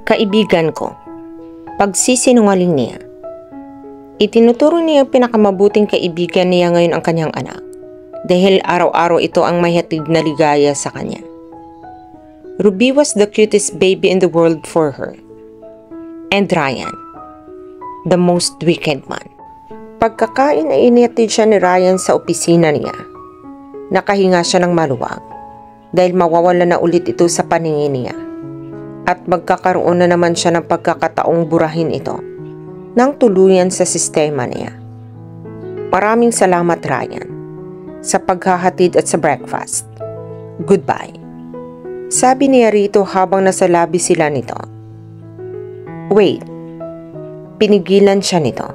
Kaibigan ko, pagsisinungaling niya. Itinuturo niya ang pinakamabuting kaibigan niya ngayon ang kanyang anak dahil araw-araw ito ang may hatid na ligaya sa kanya. Ruby was the cutest baby in the world for her. And Ryan, the most wicked man. Pagkakain ay inihatid siya ni Ryan sa opisina niya. Nakahinga siya ng maluwag dahil mawawala na ulit ito sa paningin niya. At magkakaroon na naman siya ng pagkakataong burahin ito nang tuluyan sa sistema niya. Maraming salamat Ryan sa paghahatid at sa breakfast. Goodbye. Sabi niya rito habang nasa labi sila nito. Wait. Pinigilan siya nito.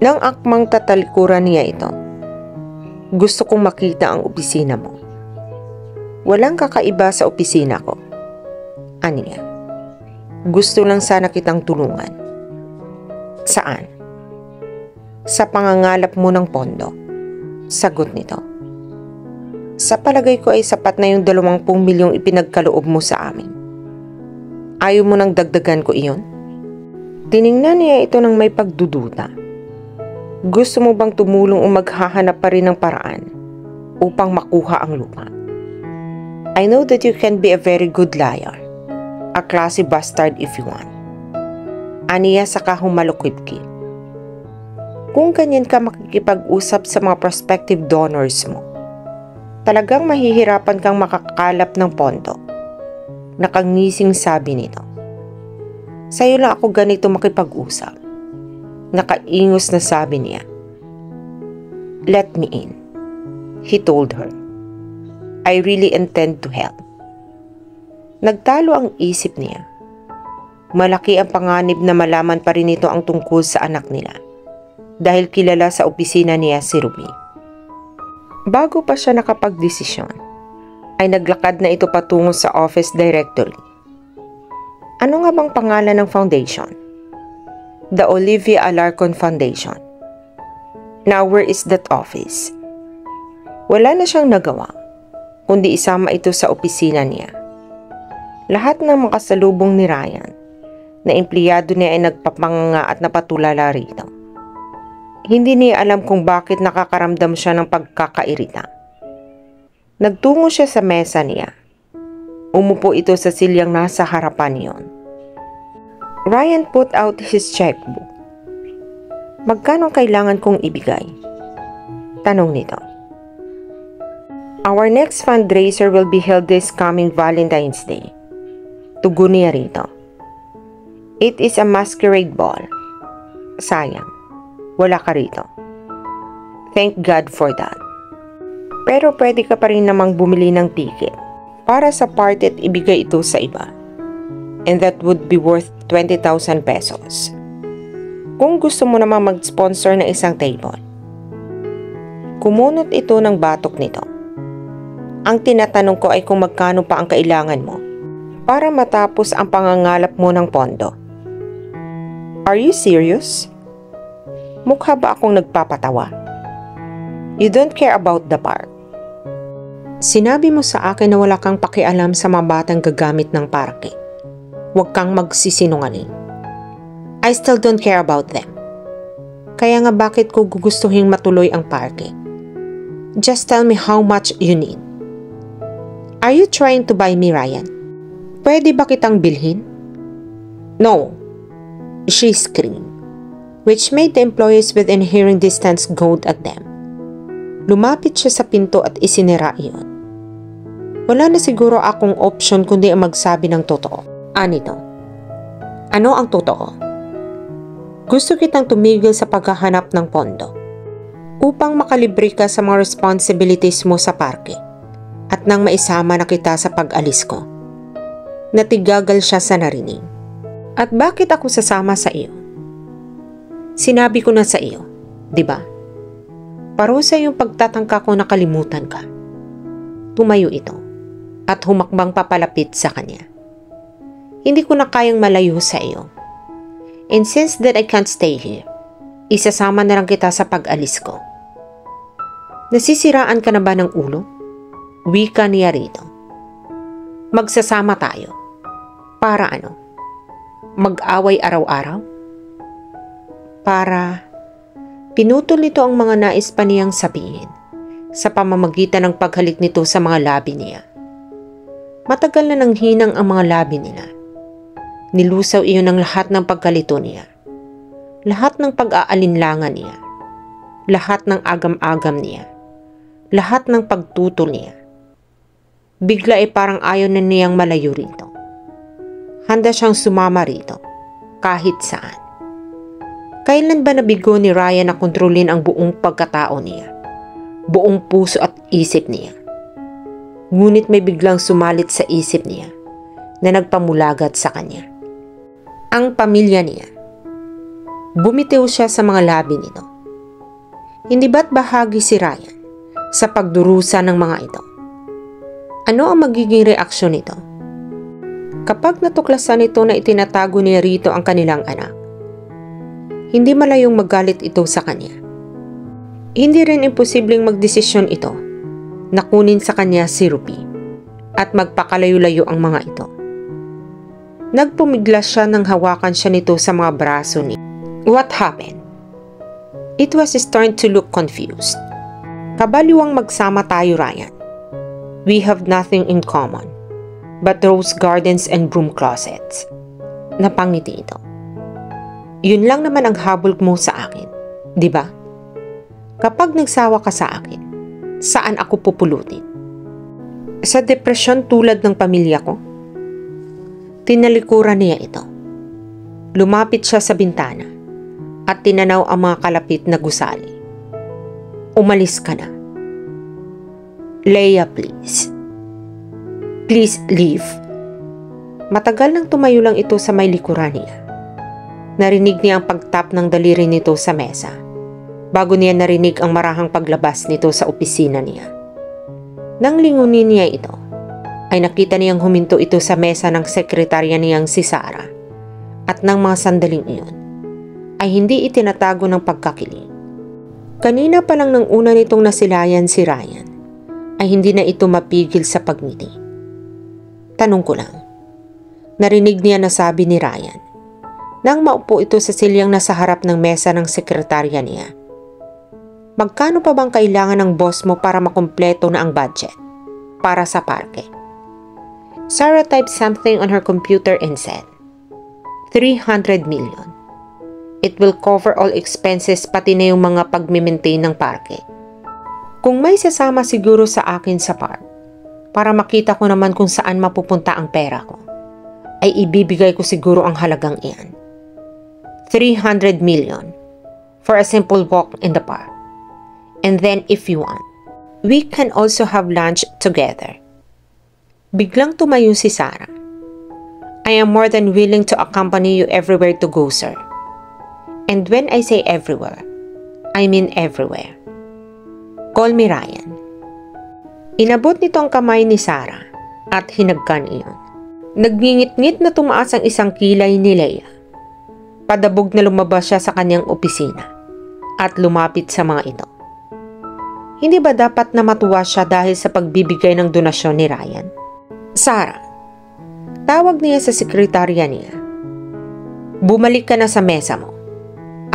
Nang akmang tatalikuran niya ito. Gusto kong makita ang opisina mo. Walang kakaiba sa opisina ko. Aniya. Gusto lang sana kitang tulungan. Saan? Sa pangangalap mo ng pondo. Sagot nito. Sa palagay ko ay sapat na yung 20 milyong ipinagkaloob mo sa amin. Ayaw mo nang dagdagan ko iyon? Tiningnan niya ito ng may pagdududa. Gusto mo bang tumulong o maghahanap pa rin ng paraan upang makuha ang lupa? I know that you can be a very good liar. A classy bastard if you want. Aniya saka humalukit-kit. Kung ganyan ka makikipag-usap sa mga prospective donors mo, talagang mahihirapan kang makakalap ng pondo. Nakangising sabi nito. Sa'yo lang ako ganito makipag-usap. Nakaingos na sabi niya. Let me in, he told her. I really intend to help. Nagtalo ang isip niya. Malaki ang panganib na malaman pa rin ito ang tungkol sa anak nila dahil kilala sa opisina niya si Ruby. Bago pa siya nakapagdesisyon, ay naglakad na ito patungo sa office directory. Ano nga bang pangalan ng foundation? The Olivia Alarcon Foundation. Now where is that office? Wala na siyang nagawa, kundi isama ito sa opisina niya. Lahat ng makasalubong ni Ryan na empleyado niya ay nagpapanganga at napatulala rito. Hindi niya alam kung bakit nakakaramdam siya ng pagkakairita. Nagtungo siya sa mesa niya. Umupo ito sa silyang nasa harapan niyon. Ryan put out his checkbook. Magkano kailangan kong ibigay? Tanong nito. Our next fundraiser will be held this coming Valentine's Day. Tugon niya rito. It is a masquerade ball. Sayang, wala ka rito. Thank God for that. Pero pwede ka pa rin namang bumili ng ticket para sa party at ibigay ito sa iba. And that would be worth 20,000 pesos. Kung gusto mo namang mag-sponsor ng isang table. Kumunot ito ng batok nito. Ang tinatanong ko ay kung magkano pa ang kailangan mo para matapos ang pangangalap mo ng pondo. Are you serious? Mukha ba akong nagpapatawa? You don't care about the park. Sinabi mo sa akin na wala kang pakialam sa mga batang gagamit ng parke. Huwag kang magsisinungaling. I still don't care about them. Kaya nga bakit ko gugustuhin matuloy ang parke? Just tell me how much you need. Are you trying to buy me, Ryan? Pwede ba kitang bilhin? No. She screamed, which made the employees within hearing distance goad at them. Lumapit siya sa pinto at isinira iyon. Wala na siguro akong option kundi ang magsabi ng totoo. Anito, ano ang totoo? Gusto kitang tumigil sa paghahanap ng pondo upang makalibre ka sa mga responsibilities mo sa parke at nang maisama na kita sa pag-alis ko. Natigagal siya sa narinig. At bakit ako sasama sa iyo? Sinabi ko na sa iyo, di ba? Parusa yung pagtatangka ko na kalimutan ka. Tumayo ito at humakbang papalapit sa kanya. Hindi ko na kayang malayo sa iyo. And since that I can't stay here, isasama na lang kita sa pag-alis ko. Nasisiraan ka na ba ng ulo? Wika niya rito. Magsasama tayo. Para ano? Mag-away araw-araw? Para pinutol nito ang mga nais pa niyang sabihin sa pamamagitan ng paghalik nito sa mga labi niya. Matagal na nang hinang ang mga labi nila. Nilusaw iyon ng lahat ng pagkalito niya. Lahat ng pag-aalinlangan niya. Lahat ng agam-agam niya. Lahat ng pagtutol niya. Bigla ay parang ayaw na niyang malayo rito. Handa siyang sumama rito, kahit saan. Kailan ba nabigo ni Ryan na kontrolin ang buong pagkatao niya? Buong puso at isip niya. Ngunit may biglang sumalit sa isip niya na nagpamulagat sa kanya. Ang pamilya niya. Bumitiw siya sa mga labi nito. Hindi ba't bahagi si Ryan sa pagdurusa ng mga ito? Ano ang magiging reaksyon nito? Kapag natuklasan nito na itinatago niya rito ang kanilang anak, hindi malayong magalit ito sa kanya. Hindi rin imposibleng magdesisyon ito na kunin sa kanya si Ruby at magpakalayo-layo ang mga ito. Nagpumiglas siya nang hawakan siya nito sa mga braso niya. What happened? It was starting to look confused. Kabaliwang magsama tayo, Ryan. We have nothing in common but rose gardens and broom closets. Napangiti ito. Yun lang naman ang habol mo sa akin, di ba? Kapag nagsawa ka sa akin, saan ako pupulutin? Sa depresyon tulad ng pamilya ko? Tinalikuran niya ito. Lumapit siya sa bintana at tinanaw ang mga kalapit na gusali. Umalis ka na. Leia, please. Please leave. Matagal nang tumayo lang ito sa may likuran niya. Narinig niya ang pagtap ng daliri nito sa mesa bago niya narinig ang marahang paglabas nito sa opisina niya. Nang lingunin niya ito, ay nakita niyang huminto ito sa mesa ng sekretarya niyang si Sarah at nang mga sandaling iyon ay hindi itinatago ng pagkakiling. Kanina pa lang nang una nitong nasilayan si Ryan ay hindi na ito mapigil sa pagngiti. Tanong ko lang, narinig niya na sabi ni Ryan nang maupo ito sa silyang nasa harap ng mesa ng sekretarya niya. Magkano pa bang kailangan ng boss mo para makumpleto na ang budget para sa parke? Sarah typed something on her computer and said, 300 million. It will cover all expenses pati na yung mga pagmimaintain ng parke. Kung may sasama siguro sa akin sa park, para makita ko naman kung saan mapupunta ang pera ko, ay ibibigay ko siguro ang halagang iyan. 300 million for a simple walk in the park. And then if you want, we can also have lunch together. Biglang tumayo si Sarah. I am more than willing to accompany you everywhere to go, sir. And when I say everywhere, I mean everywhere. Call me Ryan. Inabot nito ang kamay ni Sarah at hinagkan iyon. Nagngingit-ngit na tumaas ang isang kilay ni Leia. Padabog na lumabas siya sa kanyang opisina at lumapit sa mga ito. Hindi ba dapat na matuwa siya dahil sa pagbibigay ng donasyon ni Ryan? Sarah, tawag niya sa sekretarya niya. Bumalik ka na sa mesa mo.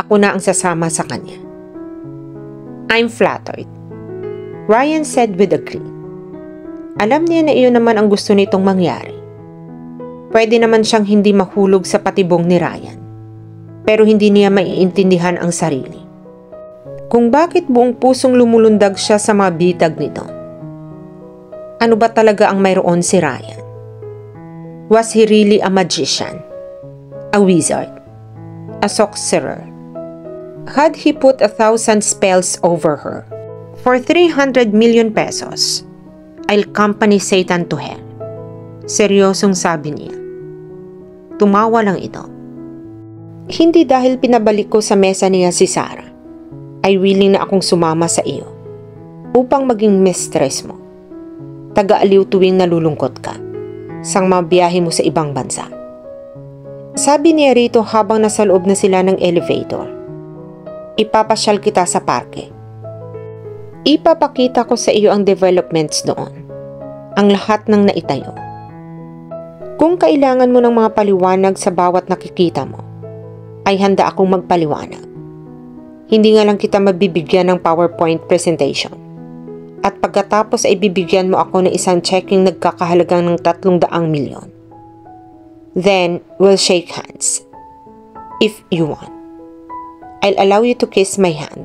Ako na ang sasama sa kanya. I'm flattered. Ryan said with a grin. Alam niya na iyon naman ang gusto nitong mangyari. Pwede naman siyang hindi mahulog sa patibong ni Ryan. Pero hindi niya maiintindihan ang sarili. Kung bakit buong pusong lumulundag siya sa mga bitag nito. Ano ba talaga ang mayroon si Ryan? Was he really a magician? A wizard? A sorcerer? Had he put 1,000 spells over her? For 300 million pesos, I'll accompany Satan to hell. Seryosong sabi niya. Tumawa lang ito. Hindi dahil pinabalik ko sa mesa niya si Sarah, ay willing na akong sumama sa iyo upang maging mistress mo. Taga-aliw tuwing nalulungkot ka, sang mabiyahe mo sa ibang bansa. Sabi niya rito habang nasa loob na sila ng elevator. Ipapasyal kita sa parke. Ipapakita ko sa iyo ang developments doon. Ang lahat ng naitayo. Kung kailangan mo ng mga paliwanag sa bawat nakikita mo, ay handa akong magpaliwanag. Hindi nga lang kita mabibigyan ng PowerPoint presentation. At pagkatapos ay bibigyan mo ako ng isang checking nagkakahalagang ng 300 milyon. Then, we'll shake hands. If you want. I'll allow you to kiss my hand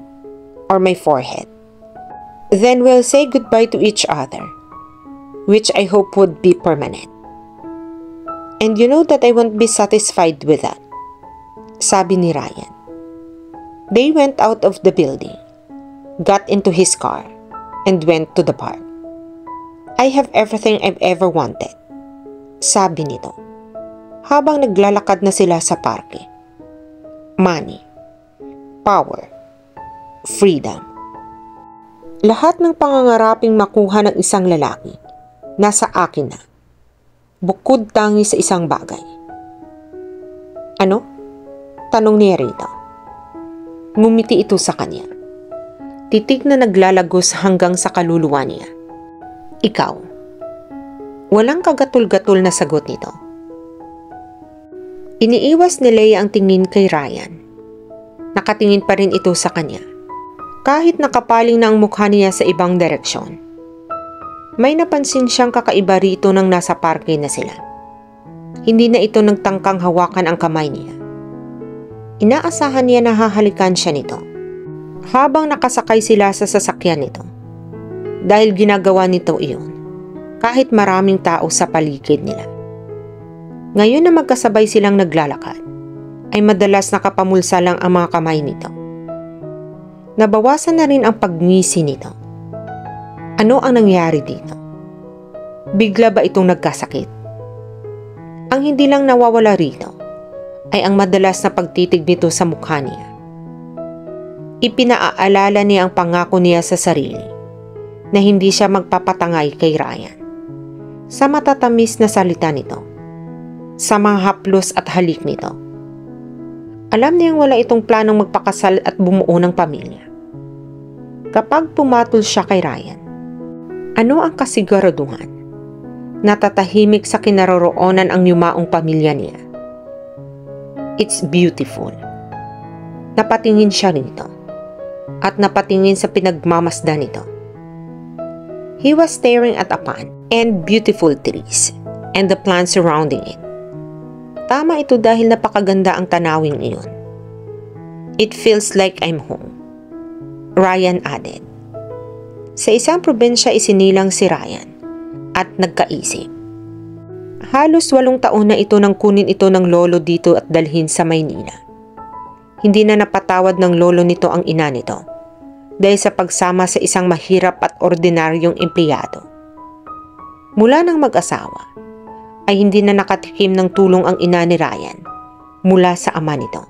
or my forehead. Then we'll say goodbye to each other, which I hope would be permanent. And you know that I won't be satisfied with that, sabi ni Ryan. They went out of the building, got into his car, and went to the park. I have everything I've ever wanted, sabi nito, habang naglalakad na sila sa parke. Money, power, freedom. Lahat ng pangangaraping makuha ng isang lalaki, nasa akin na. Bukod tangi sa isang bagay. Ano? Tanong niya rito. Ngumiti ito sa kanya. Titig na naglalagos hanggang sa kaluluwa niya. Ikaw. Walang kagatul-gatul na sagot nito. Iniiwas ni Leia ang tingin kay Ryan. Nakatingin pa rin ito sa kanya. Kahit nakapaling na ang mukha niya sa ibang direksyon. May napansin siyang kakaiba rito nang nasa parke na sila. Hindi na ito nagtangkang hawakan ang kamay niya. Inaasahan niya na hahalikan siya nito. Habang nakasakay sila sa sasakyan nito. Dahil ginagawa nito iyon. Kahit maraming tao sa paligid nila. Ngayon na magkasabay silang naglalakad, ay madalas nakapamulsa lang ang mga kamay nito. Nabawasan na rin ang pagngisi nito. Ano ang nangyari dito? Bigla ba itong nagkasakit? Ang hindi lang nawawala rito ay ang madalas na pagtitig nito sa mukha niya. Ipinaaalala niya ang pangako niya sa sarili na hindi siya magpapatangay kay Ryan. Sa matatamis na salita nito, sa mga haplos at halik nito. Alam niyang wala itong planong magpakasal at bumuo ng pamilya. Kapag pumatol siya kay Ryan, ano ang kasiguraduhan? Natatahimik sa kinaroroonan ang yumaong pamilya niya. It's beautiful. Napatingin siya nito at napatingin sa pinagmamasdan nito. He was staring at a pond and beautiful trees and the plants surrounding it. Tama ito dahil napakaganda ang tanawing iyon. It feels like I'm home, Ryan added. Sa isang probinsya isinilang si Ryan at nagkaisip. Halos 8 taon na ito nang kunin ito ng lolo dito at dalhin sa Maynila. Hindi na napatawad ng lolo nito ang ina nito dahil sa pagsama sa isang mahirap at ordinaryong empleyado. Mula ng mag-asawa, ay hindi na nakatikim ng tulong ang ina ni Ryan mula sa ama nito.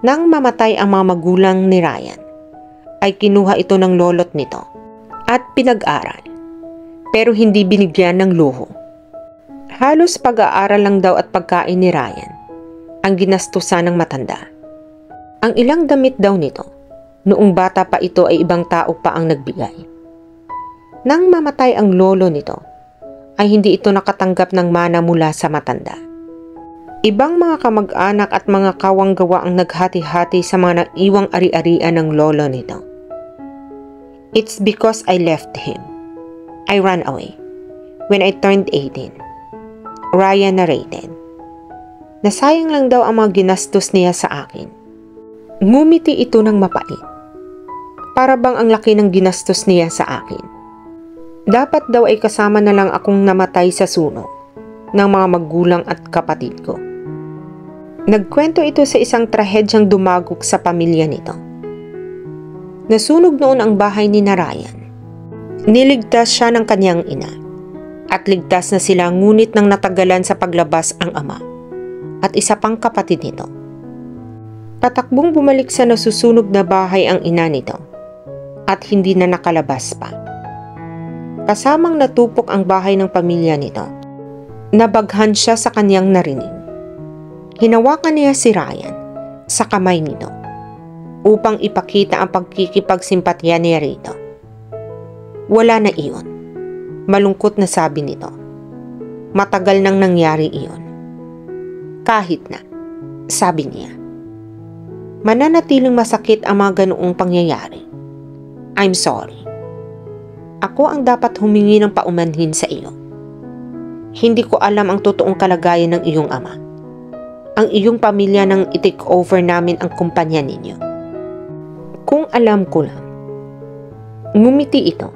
Nang mamatay ang mga magulang ni Ryan, ay kinuha ito ng lolot nito at pinag-aral, pero hindi binigyan ng luho. Halos pag-aaral lang daw at pagkain ni Ryan ang ginastusan ng matanda. Ang ilang damit daw nito, noong bata pa ito ay ibang tao pa ang nagbigay. Nang mamatay ang lolo nito, ay hindi ito nakatanggap ng mana mula sa matanda. Ibang mga kamag-anak at mga kawang-gawa ang naghati-hati sa mga naiwang ari-arian ng lolo nito. It's because I left him. I ran away when I turned 18. Ryan narrated. Nasayang lang daw ang mga ginastos niya sa akin. Ngumiti ito ng mapait. Para bang ang laki ng ginastos niya sa akin. Dapat daw ay kasama na lang akong namatay sa sunog ng mga magulang at kapatid ko. Nagkwento ito sa isang trahedyang dumagok sa pamilya nito. Nasunog noon ang bahay ni Ryan. Niligtas siya ng kanyang ina at ligtas na sila ngunit nang natagalan sa paglabas ang ama at isa pang kapatid nito. Patakbong bumalik sa nasusunog na bahay ang ina nito at hindi na nakalabas pa. Kasamang natupok ang bahay ng pamilya nito. Nabaghan siya sa kanyang narinig. Hinawakan niya si Ryan sa kamay nito upang ipakita ang pagkikipagsimpatya niya rito. Wala na iyon. Malungkot na sabi nito. Matagal nang nangyari iyon. Kahit na, sabi niya, mananatiling masakit ang mga ganoong pangyayari. I'm sorry. Ako ang dapat humingi ng paumanhin sa iyo. Hindi ko alam ang totoong kalagayan ng iyong ama. Ang iyong pamilya nang i-take over namin ang kumpanya ninyo. Kung alam ko lang. Ngumiti ito.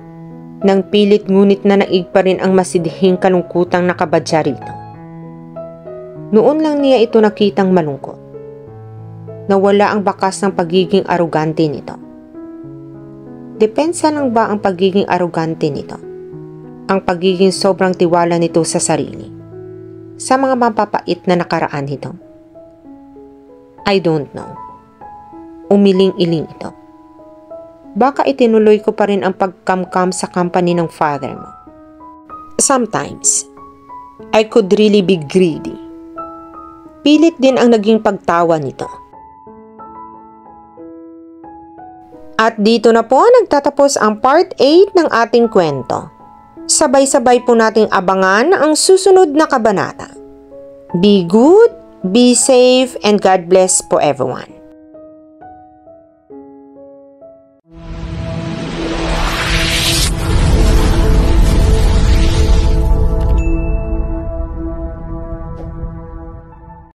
Nang pilit ngunit na naig pa rin ang masidhing kalungkutang nakabadya rito. Noon lang niya ito nakitang malungkot. Nawala ang bakas ng pagiging arugante nito. Depensa lang ba ang pagiging arugante nito? Ang pagiging sobrang tiwala nito sa sarili? Sa mga mapapait na nakaraan nito? I don't know. Umiling-iling ito. Baka itinuloy ko pa rin ang pagkamkam sa company ng father mo. Sometimes, I could really be greedy. Pilit din ang naging pagtawa nito. At dito na po nagtatapos ang part 8 ng ating kwento. Sabay-sabay po nating abangan ang susunod na kabanata. Be good, be safe, and God bless po everyone.